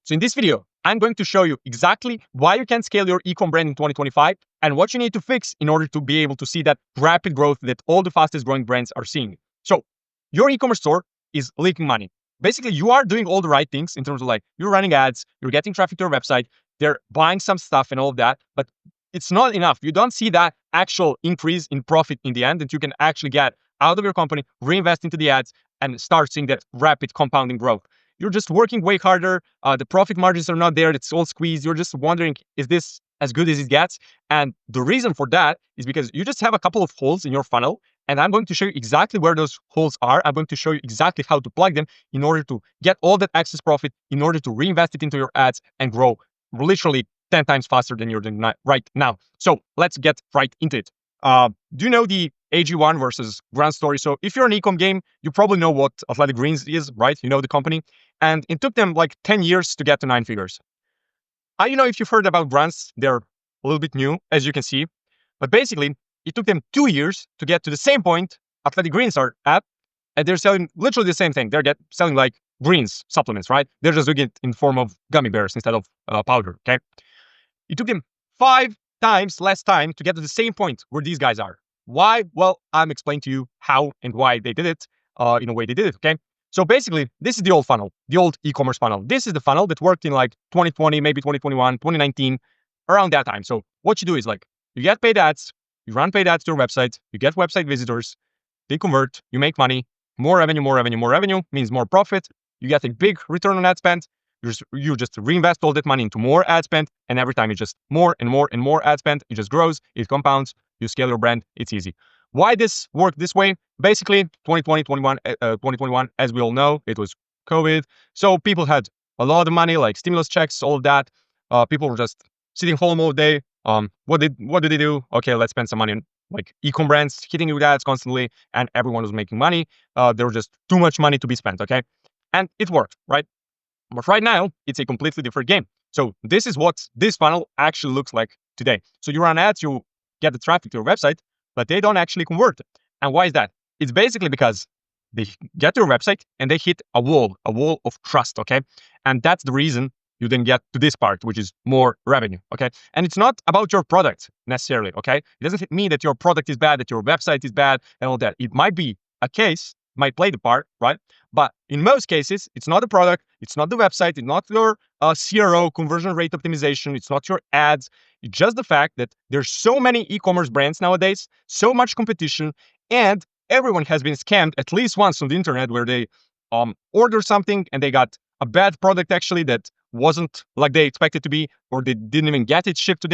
So in this video, I'm going to show you exactly why you can scale your ecom brand in 2025 and what you need to fix in order to be able to see that rapid growth that all the fastest growing brands are seeing. So your e-commerce store is leaking money. Basically, you are doing all the right things in terms of like you're running ads, you're getting traffic to your website, they're buying some stuff and all of that, but it's not enough. You don't see that actual increase in profit in the end that you can actually get out of your company, reinvest into the ads, and start seeing that rapid compounding growth. You're just working way harder. The profit margins are not there. It's all squeezed. You're just wondering, is this as good as it gets? And the reason for that is because you just have a couple of holes in your funnel. And I'm going to show you exactly where those holes are. I'm going to show you exactly how to plug them in order to get all that excess profit, in order to reinvest it into your ads and grow literally 10 times faster than you're doing right now. So let's get right into it. Do you know the AG1 versus Grand story? So if you're an ecom game, you probably know what Athletic Greens is, right? You know the company. And it took them like 10 years to get to 9 figures. If you've heard about brands, they're a little bit new, as you can see. But basically, it took them 2 years to get to the same point Athletic Greens are at. And they're selling literally the same thing. They're selling like greens supplements, right? They're just doing it in form of gummy bears instead of powder, okay? It took them 5 times less time to get to the same point where these guys are. Why? Well, I'm explaining to you how and why they did it in a way they did it, okay? So basically, this is the old funnel, the old e-commerce funnel. This is the funnel that worked in like 2020, maybe 2021, 2019, around that time. So what you do is like, you get paid ads, you run paid ads to your website, you get website visitors, they convert, you make money, more revenue means more profit. You get a big return on ad spend. You just reinvest all that money into more ad spend, and every time it's just more and more ad spend. It just grows, it compounds, you scale your brand, it's easy. Why this worked this way? Basically, 2021, as we all know, it was COVID. So people had a lot of money, like stimulus checks, all of that. People were just sitting home all day. What did they do? Okay, let's spend some money on like ecom brands, hitting you with ads constantly, and everyone was making money. There was just too much money to be spent, okay? And it worked, right? But right now, it's a completely different game. So this is what this funnel actually looks like today. So you run ads, you get the traffic to your website, but they don't actually convert. And why is that? It's basically because they get to your website and they hit a wall of trust, okay? And that's the reason you then get to this part, which is more revenue, okay? And it's not about your product necessarily, okay? It doesn't mean that your product is bad, that your website is bad, and all that. It might be a case, might play the part, right? But in most cases, it's not the product, it's not the website, it's not your CRO, conversion rate optimization, it's not your ads. It's just the fact that there's so many e-commerce brands nowadays, so much competition, and everyone has been scammed at least once on the internet where they order something and they got a bad product actually that wasn't like they expected to be, or they didn't even get it shipped to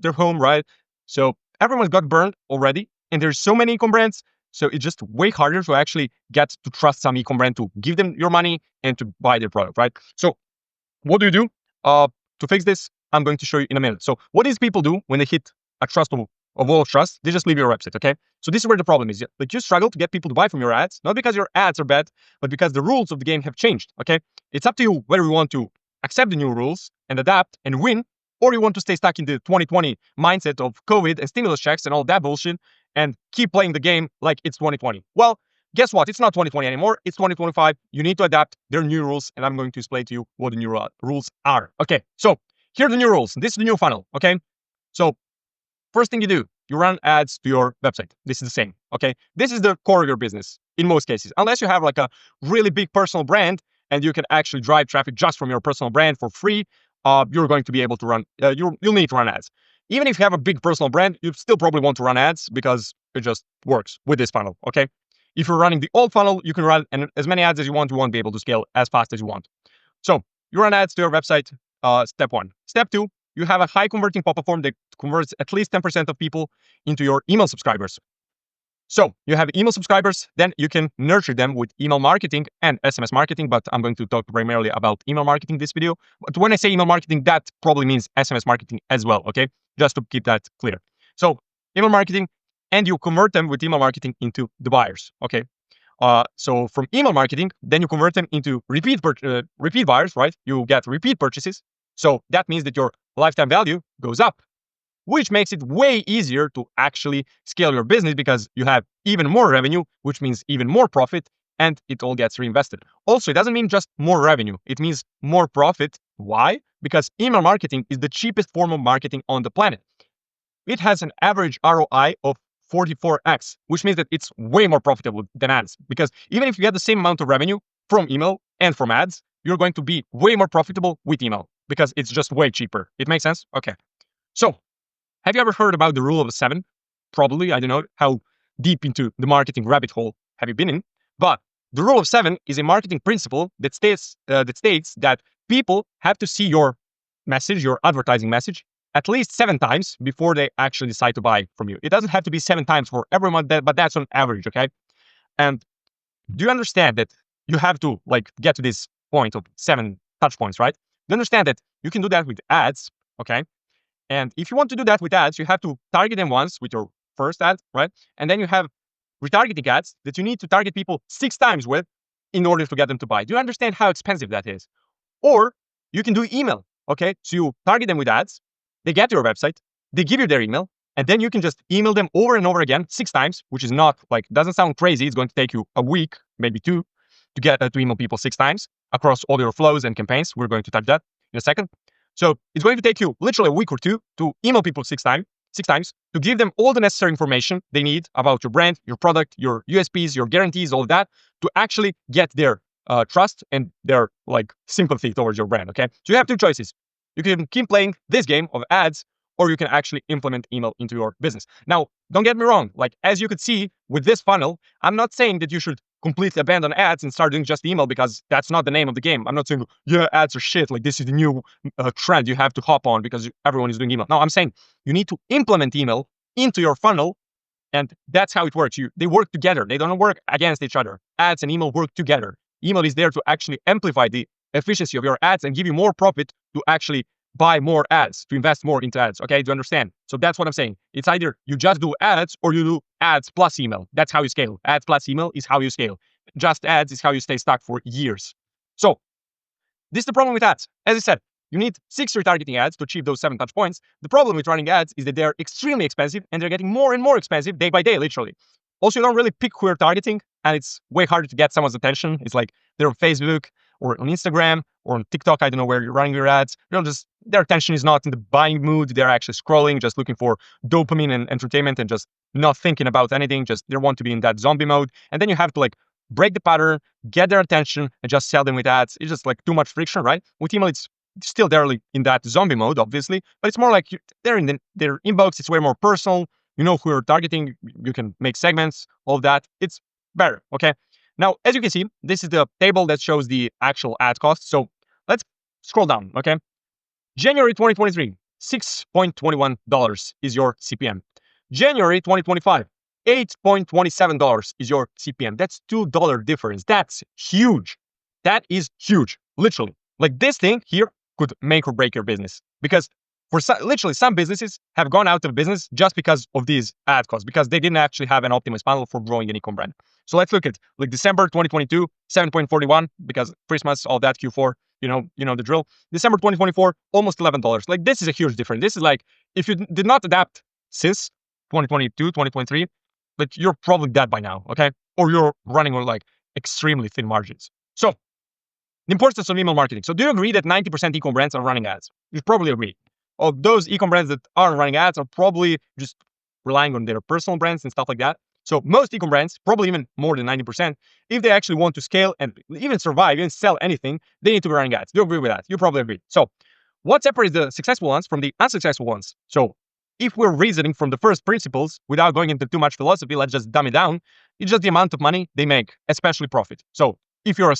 their home, right? So everyone's got burned already, and there's so many e-com brands. So it's just way harder to actually get to trust some e-com brand to give them your money and to buy their product, right? So what do you do to fix this? I'm going to show you in a minute. So what these people do when they hit a wall of trust, they just leave your website, okay? So this is where the problem is. Like you struggle to get people to buy from your ads, not because your ads are bad, but because the rules of the game have changed, okay? It's up to you whether you want to accept the new rules and adapt and win, or you want to stay stuck in the 2020 mindset of COVID and stimulus checks and all that bullshit and keep playing the game like it's 2020. Well, guess what? It's not 2020 anymore. It's 2025. You need to adapt. There are new rules, and I'm going to explain to you what the new rules are. Okay, so here are the new rules. This is the new funnel, okay? So first thing you do, you run ads to your website. This is the same, okay? This is the core of your business in most cases, unless you have like a really big personal brand and you can actually drive traffic just from your personal brand for free. You're going to be able to run, you'll need to run ads. Even if you have a big personal brand, you still probably want to run ads because it just works with this funnel, okay? If you're running the old funnel, you can run as many ads as you want. You won't be able to scale as fast as you want. So you run ads to your website, step 1. Step 2, you have a high converting pop-up form that converts at least 10% of people into your email subscribers. So you have email subscribers, then you can nurture them with email marketing and SMS marketing, but I'm going to talk primarily about email marketing this video. But when I say email marketing, that probably means SMS marketing as well, okay? Just to keep that clear. So email marketing, and you convert them with email marketing into the buyers, okay? So from email marketing, then you convert them into repeat buyers, right? You get repeat purchases. So that means that your lifetime value goes up, which makes it way easier to actually scale your business because you have even more revenue, which means even more profit, and it all gets reinvested. Also, it doesn't mean just more revenue. It means more profit. Why? Because email marketing is the cheapest form of marketing on the planet. It has an average ROI of 44x, which means that it's way more profitable than ads. Because even if you get the same amount of revenue from email and from ads, you're going to be way more profitable with email because it's just way cheaper. It makes sense? Okay. So, have you ever heard about the rule of seven? Probably. I don't know how deep into the marketing rabbit hole have you been in, but the rule of seven is a marketing principle that states that people have to see your message, your advertising message, at least 7 times before they actually decide to buy from you. It doesn't have to be 7 times for everyone, but that's on average, okay? And do you understand that you have to get to this point of 7 touch points, right? Do you understand that you can do that with ads, okay? And if you want to do that with ads, you have to target them once with your first ad, right? And then you have retargeting ads that you need to target people 6 times with in order to get them to buy. Do you understand how expensive that is? Or you can do email, okay? So you target them with ads, they get to your website, they give you their email, and then you can just email them over and over again 6 times, which is not doesn't sound crazy. It's going to take you a week, maybe 2, to get to email people 6 times across all your flows and campaigns. We're going to touch that in a second. So it's going to take you literally a week or 2 to email people 6 times to give them all the necessary information they need about your brand, your product, your USPs, your guarantees, all of that, to actually get their trust and their sympathy towards your brand. Okay, so you have 2 choices. You can keep playing this game of ads, or you can actually implement email into your business. Now, don't get me wrong. As you could see with this funnel, I'm not saying that you should completely abandon ads and start doing just email, because that's not the name of the game. I'm not saying, yeah, ads are shit. This is the new trend you have to hop on because everyone is doing email. No, I'm saying you need to implement email into your funnel, and that's how it works. They work together. They don't work against each other. Ads and email work together. Email is there to actually amplify the efficiency of your ads and give you more profit to actually buy more ads, to invest more into ads. Okay, do you understand? So that's what I'm saying. It's either you just do ads or you do ads plus email. That's how you scale. Ads plus email is how you scale. Just ads is how you stay stuck for years. So this is the problem with ads. As I said, you need 6 retargeting ads to achieve those 7 touch points. The problem with running ads is that they're extremely expensive, and they're getting more and more expensive day by day, literally. Also, you don't really pick who you're targeting, and it's way harder to get someone's attention. It's they're on Facebook or on Instagram or on TikTok. I don't know where you're running your ads. Their attention is not in the buying mood. They're actually scrolling, just looking for dopamine and entertainment, and just not thinking about anything. Just they want to be in that zombie mode. And then you have to break the pattern, get their attention, and just sell them with ads. It's just too much friction, right? With email, it's still there in that zombie mode, obviously, but it's more they're in their inbox. It's way more personal. You know who you're targeting. You can make segments, all of that. It's better, okay? Now, as you can see, this is the table that shows the actual ad cost. So let's scroll down, okay? January 2023, $6.21 is your CPM. January 2025, $8.27 is your CPM. That's $2 difference. That's huge. That is huge, literally. This thing here could make or break your business, because literally some businesses have gone out of business just because of these ad costs, because they didn't actually have an optimized funnel for growing an e-com brand. So let's look at December 2022, 7.41, because Christmas, all that, Q4, you know the drill. December 2024, almost $11. This is a huge difference. This is if you did not adapt since 2022, 2023, you're probably dead by now, okay? Or you're running on extremely thin margins. So the importance of email marketing. So do you agree that 90% e-com brands are running ads? You probably agree. Of those e-com brands that aren't running ads are probably just relying on their personal brands and stuff like that. So most e-com brands, probably even more than 90%, if they actually want to scale and even survive, even sell anything, they need to be running ads. Do you agree with that? You probably agree. So what separates the successful ones from the unsuccessful ones? So if we're reasoning from the first principles without going into too much philosophy, let's just dumb it down. It's just the amount of money they make, especially profit. So if you're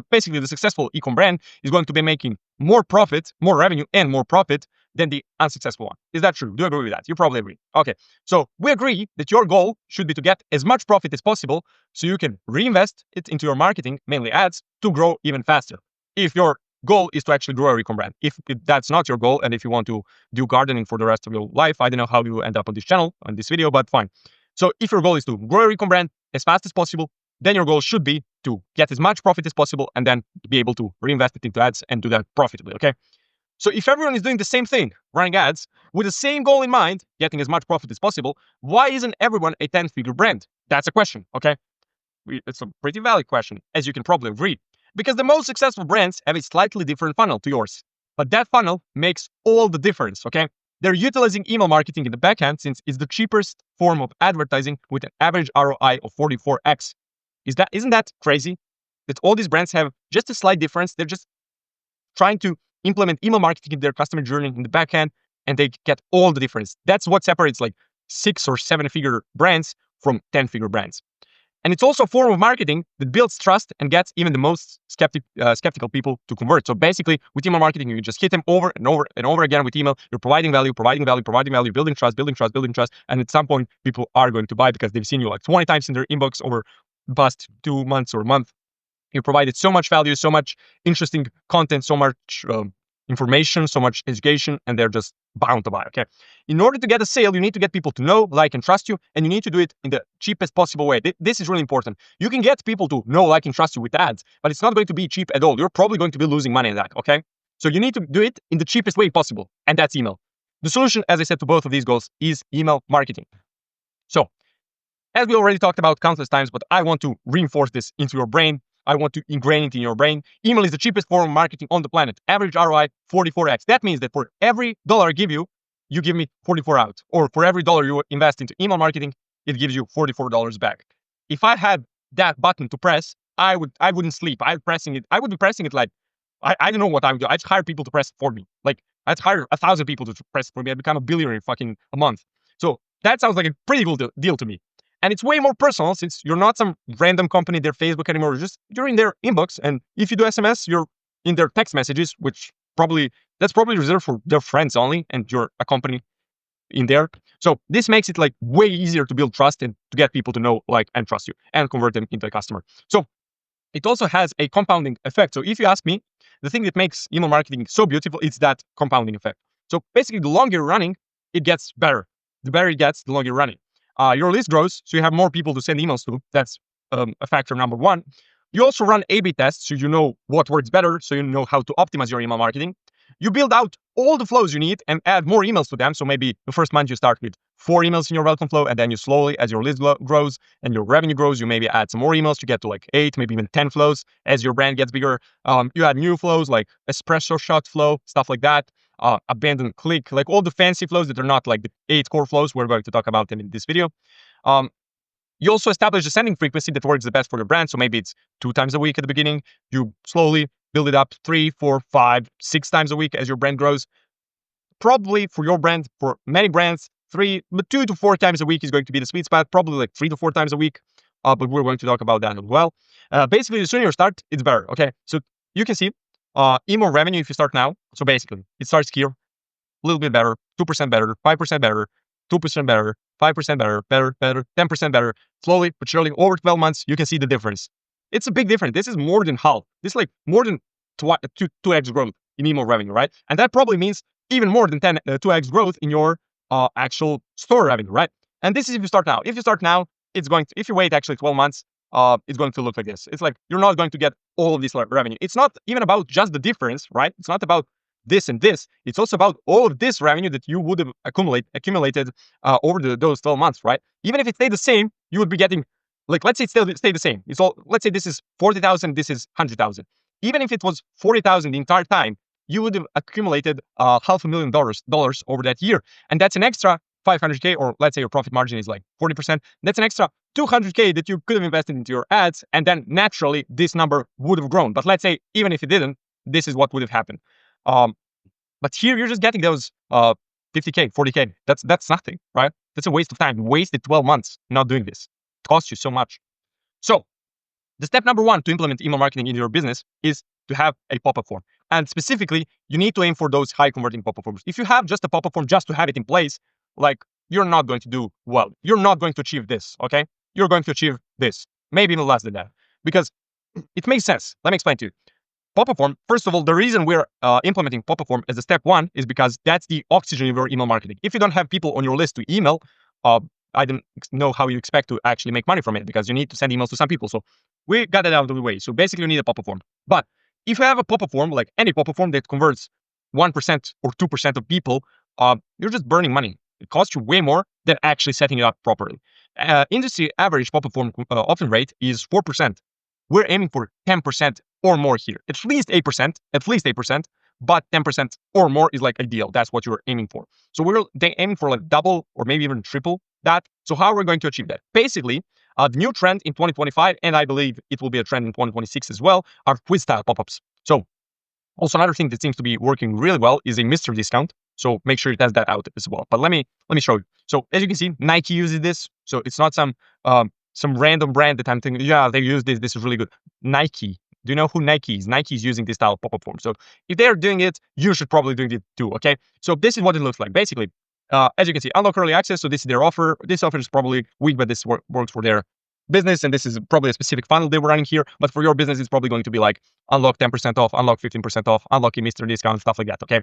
basically the successful e-com brand is going to be making more profit, more revenue, and more profit than the unsuccessful one. Is that true? Do you agree with that? You probably agree. Okay. So we agree that your goal should be to get as much profit as possible so you can reinvest it into your marketing, mainly ads, to grow even faster. If your goal is to actually grow a e-com brand. If that's not your goal, and if you want to do gardening for the rest of your life, I don't know how you end up on this channel, on this video, but fine. So if your goal is to grow a e-com brand as fast as possible, then your goal should be to get as much profit as possible and then be able to reinvest it into ads and do that profitably, okay? So if everyone is doing the same thing, running ads, with the same goal in mind, getting as much profit as possible, why isn't everyone a 10-figure brand? That's a question, okay? It's a pretty valid question, as you can probably agree, because the most successful brands have a slightly different funnel to yours. But that funnel makes all the difference, okay? They're utilizing email marketing in the backend since it's the cheapest form of advertising with an average ROI of 44x. Isn't that crazy? That all these brands have just a slight difference. They're just trying to implement email marketing in their customer journey in the backend, and they get all the difference. That's what separates like 6 or 7-figure brands from 10-figure brands. And it's also a form of marketing that builds trust and gets even the most skeptical people to convert. So basically, with email marketing, you just hit them over and over and over again with email. You're providing value, building trust. And at some point, people are going to buy because they've seen you like 20 times in their inbox over the past 2 months or a month. You provided so much value, so much interesting content, so much information, so much education, and they're just bound to buy, okay? In order to get a sale, you need to get people to know, like, and trust you, and you need to do it in the cheapest possible way. This is really important. You can get people to know, like, and trust you with ads, but it's not going to be cheap at all. You're probably going to be losing money in that, okay? So you need to do it in the cheapest way possible, and that's email. The solution, as I said, to both of these goals is email marketing. So, as we already talked about countless times, but I want to reinforce this into your brain. I want to ingrain it in your brain. Email is the cheapest form of marketing on the planet. Average ROI, 44x. That means that for every $1 I give you, you give me 44 out. Or for every $1 you invest into email marketing, it gives you $44 back. If I had that button to press, I wouldn't sleep. I would be pressing it like, I don't know what I would do. I'd hire people to press it for me. Like, I'd hire 1,000 people to press it for me. I'd become a billionaire in fucking a month. So that sounds like a pretty cool deal to me. And it's way more personal since you're not some random company in their Facebook anymore. You're in their inbox. And if you do SMS, you're in their text messages, which that's probably reserved for their friends only. And you're a company in there. So this makes it like way easier to build trust and to get people to know, like, and trust you and convert them into a customer. So it also has a compounding effect. So if you ask me, the thing that makes email marketing so beautiful is that compounding effect. So basically, the longer you're running, it gets better. The better it gets, the longer you're running. Your list grows, so you have more people to send emails to. That's a factor number one. You also run A/B tests, so you know what works better, so you know how to optimize your email marketing. You build out all the flows you need and add more emails to them. So maybe the first month you start with 4 emails in your welcome flow, and then you slowly, as your list grows and your revenue grows, you maybe add some more emails to get to like 8, maybe even 10 flows. As your brand gets bigger, you add new flows like espresso shot flow, stuff like that. Abandon click, like all the fancy flows that are not like the 8 core flows. We're going to talk about them in this video. You also establish the sending frequency that works the best for your brand. So maybe it's 2 times a week at the beginning. You slowly build it up 3, 4, 5, 6 times a week as your brand grows. Probably for your brand, for many brands, 2 to 4 times a week is going to be the sweet spot. Probably like 3 to 4 times a week. But we're going to talk about that as well. Basically, the sooner you start, it's better. Okay, so you can see email revenue if you start now. So basically, it starts here, a little bit better, 2% better, 5% better, 2% better, 5% better, 10% better. Slowly but surely, over 12 months, you can see the difference. It's a big difference. This is more than half. This is like more than 2x growth in email revenue, right? And that probably means even more than 2x growth in your actual store revenue, right? And this is if you start now. If you start now, if you wait actually 12 months, it's going to look like this. It's like you're not going to get all of this revenue. It's not even about just the difference, right? It's not about this and this. It's also about all of this revenue that you would have accumulated over those 12 months, right? Even if it stayed the same, you would be getting, like, let's say it still stayed the same. Let's say this is 40,000, this is 100,000. Even if it was 40,000 the entire time, you would have accumulated $500,000 over that year. And that's an extra 500K, or let's say your profit margin is like 40%. That's an extra 200K that you could have invested into your ads. And then naturally, this number would have grown. But let's say, even if it didn't, this is what would have happened. But here you're just getting those 50K, 40K. That's nothing, right? That's a waste of time. Wasted 12 months not doing this. It costs you so much. So the step number 1 to implement email marketing in your business is to have a pop-up form. And specifically, you need to aim for those high converting pop-up forms. If you have just a pop-up form just to have it in place, like, you're not going to do well. You're not going to achieve this, okay? You're going to achieve this, maybe even less than that, because it makes sense. Let me explain to you. Pop-up form, first of all, the reason we're implementing pop-up form as a step 1 is because that's the oxygen of your email marketing. If you don't have people on your list to email, I don't know how you expect to actually make money from it, because you need to send emails to some people. So we got that out of the way. So basically, you need a pop-up form. But if you have a pop-up form, like any pop-up form that converts 1% or 2% of people, you're just burning money. It costs you way more than actually setting it up properly. Industry average pop-up form opt-in rate is 4%. We're aiming for 10% or more here. At least 8%, but 10% or more is like ideal. That's what you're aiming for. So we're aiming for like double or maybe even triple that. So how are we going to achieve that? Basically, the new trend in 2025, and I believe it will be a trend in 2026 as well, are quiz style pop-ups. So also another thing that seems to be working really well is a mystery discount. So make sure you test that out as well. But let me show you. So as you can see, Nike uses this. So it's not some random brand that I'm thinking, yeah, they use this. This is really good. Nike. Do you know who Nike is? Nike is using this style of pop-up form. So if they're doing it, you should probably do it too. Okay. So this is what it looks like. Basically, as you can see, unlock early access. So this is their offer. This offer is probably weak, but this works for their business, and this is probably a specific funnel they were running here. But for your business, it's probably going to be like unlock 10% off, unlock 15% off, unlock a mystery discount, stuff like that. Okay.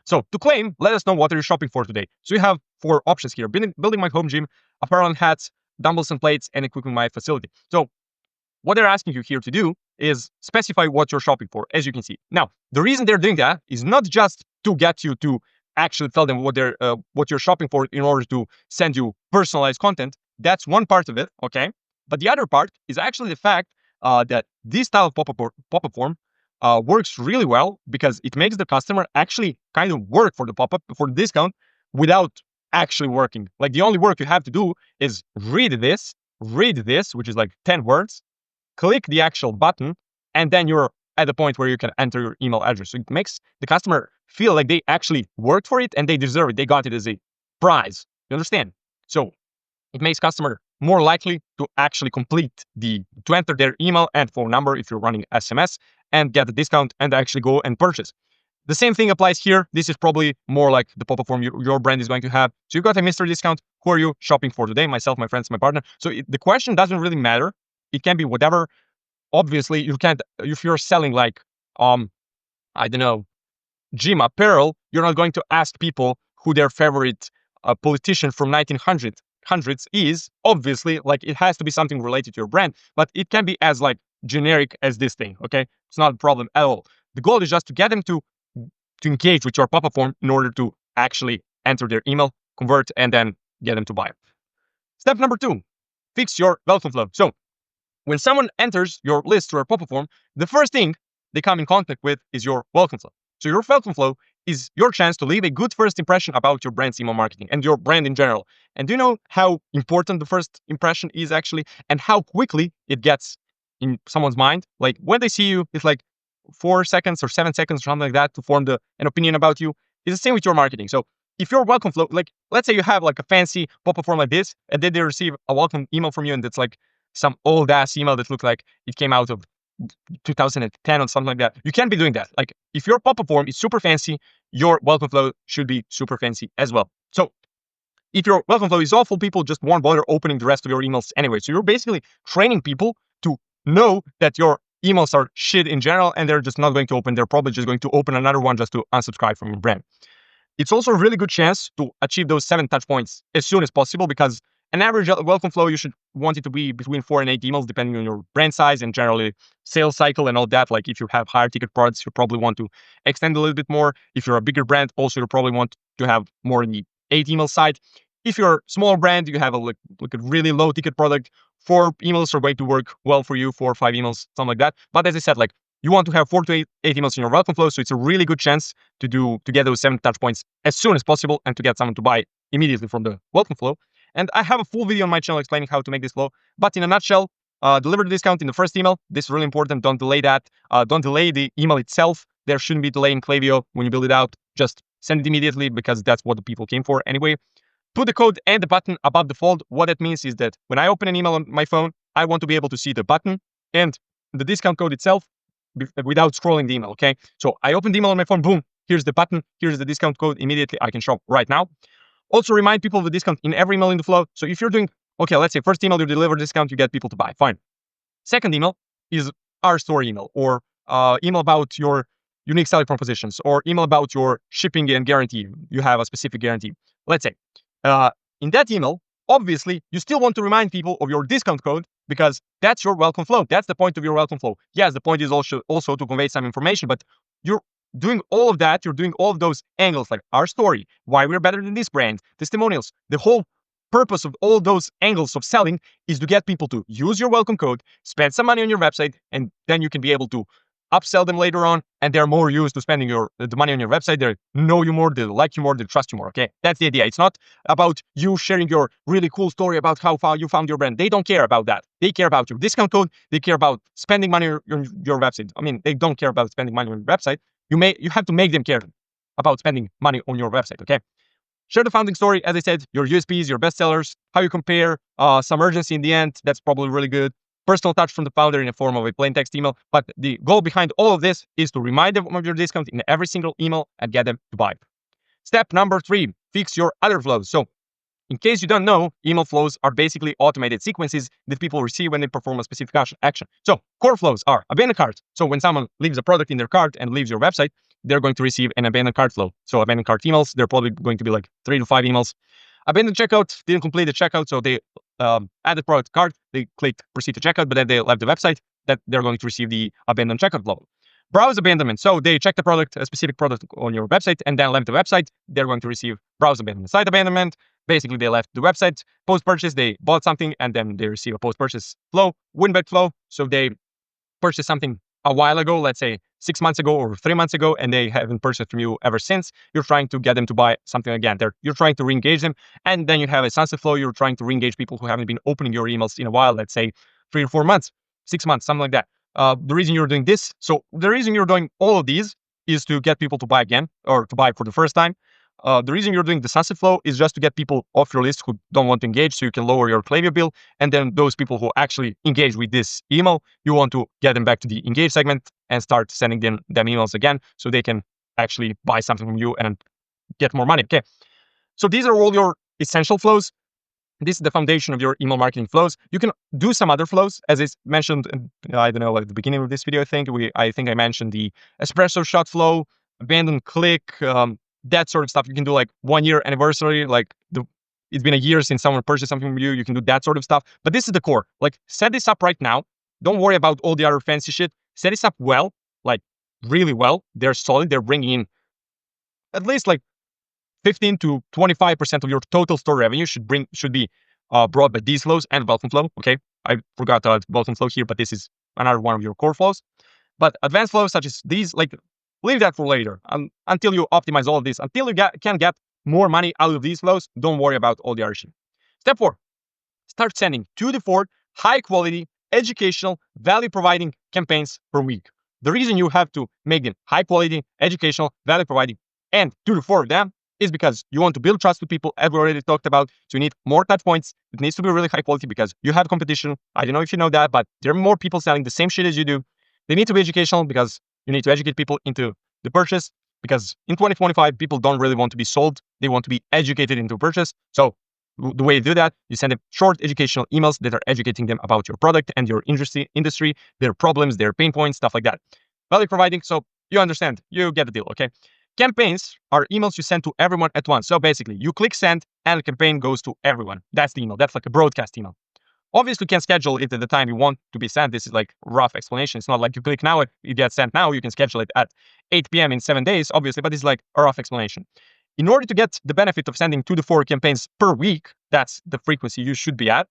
So to claim, let us know what are you shopping for today. So you have 4 options here: building my home gym, apparel and hats, dumbbells and plates, and equipping my facility. So what they're asking you here to do is specify what you're shopping for, as you can see. Now, the reason they're doing that is not just to get you to actually tell them what you're shopping for in order to send you personalized content. That's one part of it, okay? But the other part is actually the fact that this style of pop-up form works really well because it makes the customer actually kind of work for the pop-up, for the discount, without actually working. Like the only work you have to do is read this, which is like 10 words, click the actual button, and then you're at the point where you can enter your email address. So it makes the customer feel like they actually worked for it and they deserve it. They got it as a prize. You understand? So it makes customer more likely to actually to enter their email and phone number if you're running SMS and get the discount and actually go and purchase. The same thing applies here. This is probably more like the pop-up form your brand is going to have. So you've got a mystery discount. Who are you shopping for today? Myself, my friends, my partner. So the question doesn't really matter. It can be whatever. Obviously, you can't, if you're selling like, I don't know, gym apparel, you're not going to ask people who their favorite politician from 1900s is. Obviously, like it has to be something related to your brand, but it can be as like generic as this thing, okay? It's not a problem at all. The goal is just to get them to engage with your pop-up form in order to actually enter their email, convert, and then get them to buy. Step number 2, fix your welcome flow. So when someone enters your list through a pop-up form, the first thing they come in contact with is your welcome flow. So your welcome flow is your chance to leave a good first impression about your brand's email marketing and your brand in general. And do you know how important the first impression is actually, and how quickly it gets in someone's mind? Like when they see you, it's like 4 seconds or 7 seconds or something like that to form an opinion about you. It's the same with your marketing. So if your welcome flow, like let's say you have like a fancy pop-up form like this, and then they receive a welcome email from you, and it's like some old ass email that looks like it came out of 2010 or something like that. You can't be doing that. Like if your pop-up form is super fancy, your welcome flow should be super fancy as well. So if your welcome flow is awful, people just won't bother opening the rest of your emails anyway. So you're basically training people to know that your emails are shit in general, and they're just not going to open. They're probably just going to open another one just to unsubscribe from your brand. It's also a really good chance to achieve those 7 touch points as soon as possible, because an average welcome flow, you should want it to be between 4 and 8 emails, depending on your brand size and generally sales cycle and all that. Like if you have higher ticket products, you probably want to extend a little bit more. If you're a bigger brand, also you probably want to have more in the 8 email side. If you're a smaller brand, you have a really low ticket product, 4 emails are going to work well for you, 4 or 5 emails, something like that. But as I said, like you want to have 4 to 8 emails in your welcome flow, so it's a really good chance to get those 7 touch points as soon as possible and to get someone to buy immediately from the welcome flow. And I have a full video on my channel explaining how to make this flow. But in a nutshell, deliver the discount in the first email. This is really important. Don't delay that. Don't delay the email itself. There shouldn't be delay in Klaviyo when you build it out. Just send it immediately because that's what the people came for anyway. Put the code and the button above the fold. What that means is that when I open an email on my phone, I want to be able to see the button and the discount code itself without scrolling the email, okay? So I open the email on my phone, boom, here's the button, here's the discount code, immediately I can shop right now. Also remind people of the discount in every email in the flow. So if you're doing, okay, let's say first email, you deliver discount, you get people to buy, fine. Second email is our store email, or email about your unique selling propositions, or email about your shipping and guarantee. You have a specific guarantee. Let's say in that email, obviously, you still want to remind people of your discount code because that's your welcome flow. That's the point of your welcome flow. Yes, the point is also to convey some information, but you're doing all of that. You're doing all of those angles, like our story, why we're better than this brand, testimonials, the whole purpose of all those angles of selling is to get people to use your welcome code, spend some money on your website, and then you can be able to upsell them later on, and they're more used to spending the money on your website. They know you more, they like you more, they trust you more. Okay, that's the idea. It's not about you sharing your really cool story about how far you found your brand. They don't care about that. They care about your discount code. They care about spending money on your website. I mean, they don't care about spending money on your website. You have to make them care about spending money on your website. Okay. Share the founding story, as I said, your USPs, your bestsellers, how you compare, some urgency in the end. That's probably really good. Personal touch from the founder in the form of a plain text email. But the goal behind all of this is to remind them of your discount in every single email and get them to buy. Step number 3, fix your other flows. So in case you don't know, email flows are basically automated sequences that people receive when they perform a specific action. So core flows are abandoned cart. So when someone leaves a product in their cart and leaves your website, they're going to receive an abandoned cart flow. So abandoned cart emails, they're probably going to be like 3 to 5 emails. Abandoned checkout, didn't complete the checkout, so they added product to cart, they clicked proceed to checkout, but then they left the website, that they're going to receive the abandoned checkout flow. Browse abandonment, so they checked the product, a specific product on your website, and then left the website, they're going to receive browse abandonment. Site abandonment, basically they left the website. Post-purchase, they bought something, and then they receive a post-purchase flow. Win-back flow, so they purchased something a while ago, let's say 6 months ago or 3 months ago, and they haven't purchased from you ever since. You're trying to get them to buy something again. You're trying to re-engage them. And then you have a sunset flow. You're trying to re-engage people who haven't been opening your emails in a while, let's say 3 or 4 months, 6 months, something like that. The reason you're doing this, so the reason you're doing all of these is to get people to buy again or to buy for the first time. The reason you're doing the sunset flow is just to get people off your list who don't want to engage, so you can lower your klaviyo bill. And then those people who actually engage with this email, you want to get them back to the engage segment and start sending them emails again, so they can actually buy something from you and get more money. Okay. So these are all your essential flows. This is the foundation of your email marketing flows. You can do some other flows, as I mentioned. I don't know, at the beginning of this video, I think I mentioned the espresso shot flow, abandoned click, that sort of stuff. You can do like 1 year anniversary, like it's been a year since someone purchased something from you. You can do that sort of stuff. But this is the core. Like, set this up right now. Don't worry about all the other fancy shit. Set this up well, like really well. They're solid. They're bringing in at least like 15 to 25% of your total store revenue should be brought by these flows and welcome flow. Okay, I forgot to add welcome flow here, but this is another one of your core flows. But advanced flows such as these, like, leave that for later. Until you optimize all of this, until you can get more money out of these flows, don't worry about all the other shit. Step 4, start sending 2 to 4 high quality, educational, value providing campaigns per week. The reason you have to make them high quality, educational, value providing, and 2 to 4 of them is because you want to build trust with people, as we already talked about. So you need more touch points. It needs to be really high quality because you have competition. I don't know if you know that, but there are more people selling the same shit as you do. They need to be educational because you need to educate people into the purchase, because in 2025, people don't really want to be sold. They want to be educated into purchase. So the way you do that, you send them short educational emails that are educating them about your product and your industry, their problems, their pain points, stuff like that. Value providing, so you understand, you get the deal, okay? Campaigns are emails you send to everyone at once. So basically, you click send and the campaign goes to everyone. That's the email. That's like a broadcast email. Obviously, you can schedule it at the time you want to be sent. This is like rough explanation. It's not like you click now, it gets sent now. You can schedule it at 8 p.m. in 7 days, obviously, but it's like a rough explanation. In order to get the benefit of sending 2 to 4 campaigns per week, that's the frequency you should be at.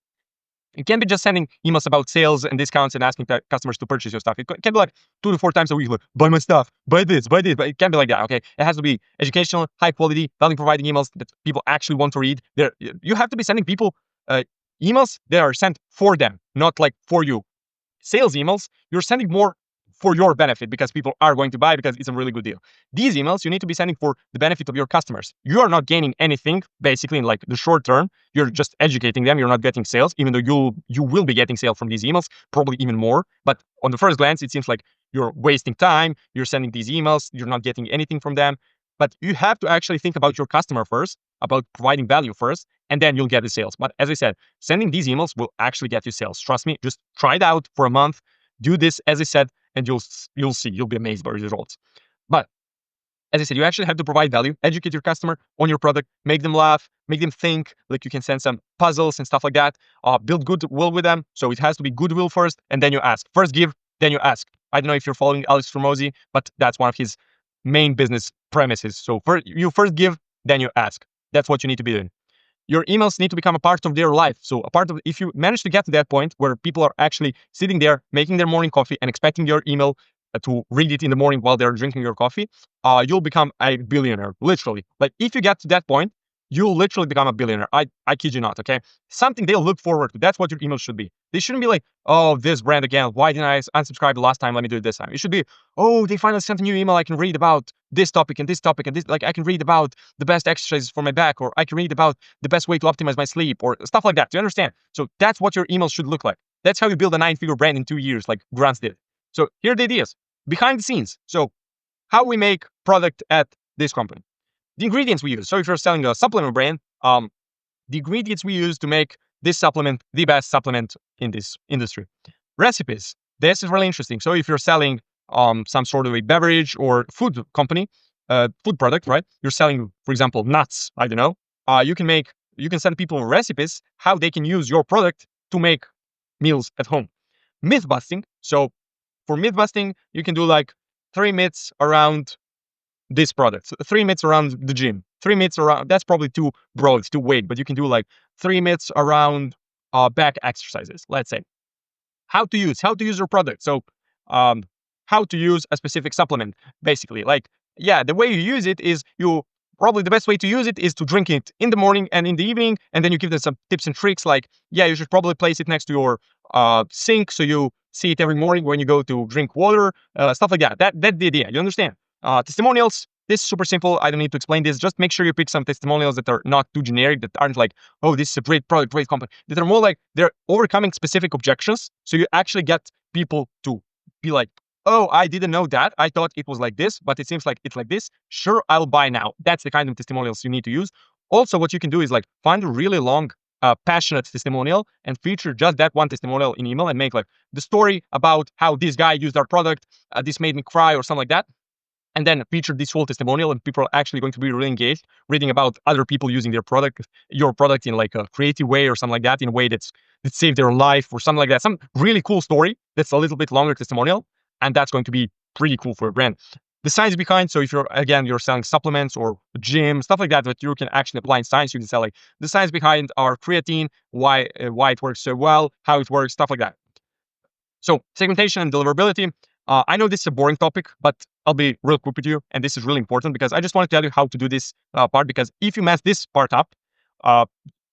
You can't be just sending emails about sales and discounts and asking customers to purchase your stuff. It can be like 2 to 4 times a week, like, buy my stuff, buy this, but it can't be like that, okay? It has to be educational, high quality, value providing emails that people actually want to read. You have to be sending people emails that are sent for them, not like for you. Sales emails, you're sending more for your benefit because people are going to buy because it's a really good deal. These emails, you need to be sending for the benefit of your customers. You are not gaining anything, basically, in like the short term. You're just educating them. You're not getting sales, even though you will be getting sales from these emails, probably even more. But on the first glance, it seems like you're wasting time. You're sending these emails. You're not getting anything from them. But you have to actually think about your customer first, about providing value first, and then you'll get the sales. But as I said, sending these emails will actually get you sales. Trust me, just try it out for a month. Do this, as I said, and you'll see. You'll be amazed by the results. But as I said, you actually have to provide value, educate your customer on your product, make them laugh, make them think. Like, you can send some puzzles and stuff like that. Build goodwill with them. So it has to be goodwill first, and then you ask. First give, then you ask. I don't know if you're following Alex Formosi, but that's one of his main business premises. So you first give, then you ask. That's what you need to be doing. your emails need to become a part of their life. So a part of, if you manage to get to that point where people are actually sitting there making their morning coffee and expecting your email to read it in the morning while they're drinking your coffee, you'll become a billionaire, literally. Like if you get to that point, you'll literally become a billionaire. I kid you not, okay? Something they'll look forward to. That's what your email should be. They shouldn't be like, oh, this brand again. Why didn't I unsubscribe the last time? Let me do it this time. It should be, oh, they finally sent a new email. I can read about this topic and this topic and this. Like I can read about the best exercises for my back, or I can read about the best way to optimize my sleep, or stuff like that. Do you understand? So that's what your email should look like. That's how you build a 9-figure brand in 2 years, like Grants did. So here are the ideas behind the scenes. So how we make product at this company. The ingredients we use. So if you're selling a supplement brand, the ingredients we use to make this supplement the best supplement in this industry. Recipes. This is really interesting. So if you're selling some sort of a beverage or food company, food product, right? You're selling, for example, nuts. I don't know. You can send people recipes how they can use your product to make meals at home. Myth busting. So for myth busting, you can do like 3 myths around this product. So 3 myths around the gym. 3 myths around, that's probably too broad, too vague, but you can do like 3 myths around back exercises, let's say. How to use your product. So how to use a specific supplement, basically. Like, yeah, the way you use it is probably the best way to use it is to drink it in the morning and in the evening, and then you give them some tips and tricks like, yeah, you should probably place it next to your sink so you see it every morning when you go to drink water, stuff like that. That's the idea. You understand? Testimonials. This is super simple. I don't need to explain this. Just make sure you pick some testimonials that are not too generic, that aren't like, oh, this is a great product, great company. That are more like they're overcoming specific objections. So you actually get people to be like, oh, I didn't know that. I thought it was like this, but it seems like it's like this. Sure, I'll buy now. That's the kind of testimonials you need to use. Also, what you can do is like find a really long, passionate testimonial and feature just that one testimonial in email and make like the story about how this guy used our product. This made me cry or something like that. And then feature this whole testimonial, and people are actually going to be really engaged reading about other people using your product in like a creative way or something like that, in a way that saved their life or something like that. Some really cool story that's a little bit longer testimonial, and that's going to be pretty cool for a brand. The science behind, so if you're selling supplements or gym, stuff like that, that you can actually apply in science, you can sell like the science behind our creatine, why it works so well, how it works, stuff like that. So segmentation and deliverability. I know this is a boring topic, but I'll be real quick with you. And this is really important because I just want to tell you how to do this part, because if you mess this part up,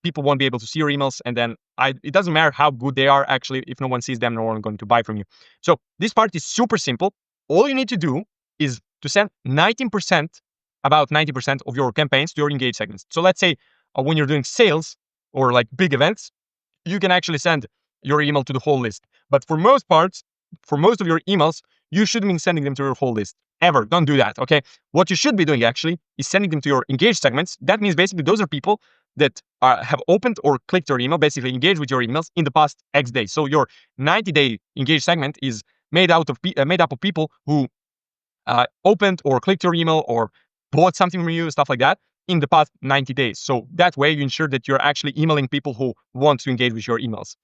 people won't be able to see your emails. And then it doesn't matter how good they are, actually, if no one sees them, no one is going to buy from you. So this part is super simple. All you need to do is to send about 90% of your campaigns to your engaged segments. So let's say when you're doing sales or like big events, you can actually send your email to the whole list. But for most of your emails, you shouldn't be sending them to your whole list. Ever. Don't do that, okay? What you should be doing actually is sending them to your engaged segments. That means basically those are people that have opened or clicked your email, basically engaged with your emails in the past X days. So your 90-day engaged segment is made up of people who opened or clicked your email or bought something from you, stuff like that, in the past 90 days. So that way you ensure that you're actually emailing people who want to engage with your emails.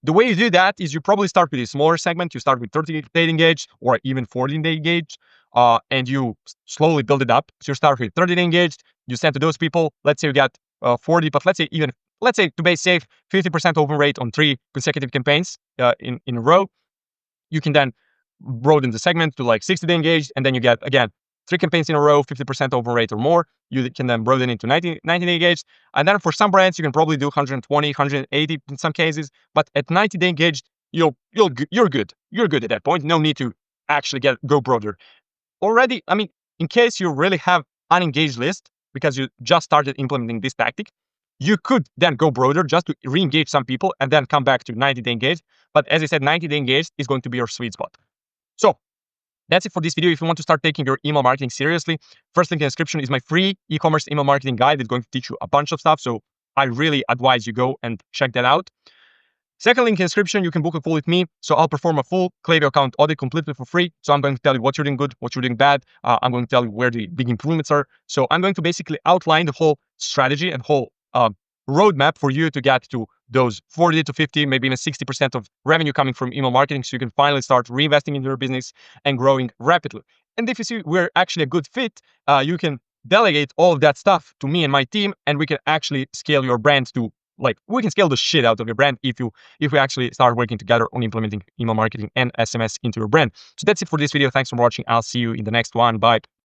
The way you do that is you probably start with a smaller segment. You start with 30-day engaged or even 14-day engaged, and you slowly build it up. So you start with 30-day engaged. You send to those people. Let's say you get 40, but let's say to be safe, 50% open rate on 3 consecutive campaigns in a row. You can then broaden the segment to like 60-day engaged, and then you get again 3 campaigns in a row, 50% open rate or more. You can then broaden it to 90-day engaged. And then for some brands, you can probably do 120, 180 in some cases. But at 90-day engaged, you're good. You're good at that point. No need to actually go broader. Already, I mean, in case you really have unengaged list because you just started implementing this tactic, you could then go broader just to re-engage some people and then come back to 90-day engaged. But as I said, 90-day engaged is going to be your sweet spot. So that's it for this video. If you want to start taking your email marketing seriously, first link in the description is my free e-commerce email marketing guide that's going to teach you a bunch of stuff. So I really advise you go and check that out. Second link in the description, you can book a call with me. So I'll perform a full Klaviyo account audit completely for free. So I'm going to tell you what you're doing good, what you're doing bad. I'm going to tell you where the big improvements are. So I'm going to basically outline the whole strategy and whole roadmap for you to get to those 40 to 50, maybe even 60% of revenue coming from email marketing, so you can finally start reinvesting in your business and growing rapidly. And if you see we're actually a good fit, you can delegate all of that stuff to me and my team, and we can actually scale your brand to, like, we can scale the shit out of your brand if we actually start working together on implementing email marketing and SMS into your brand. So that's it for this video. Thanks for watching. I'll see you in the next one. Bye.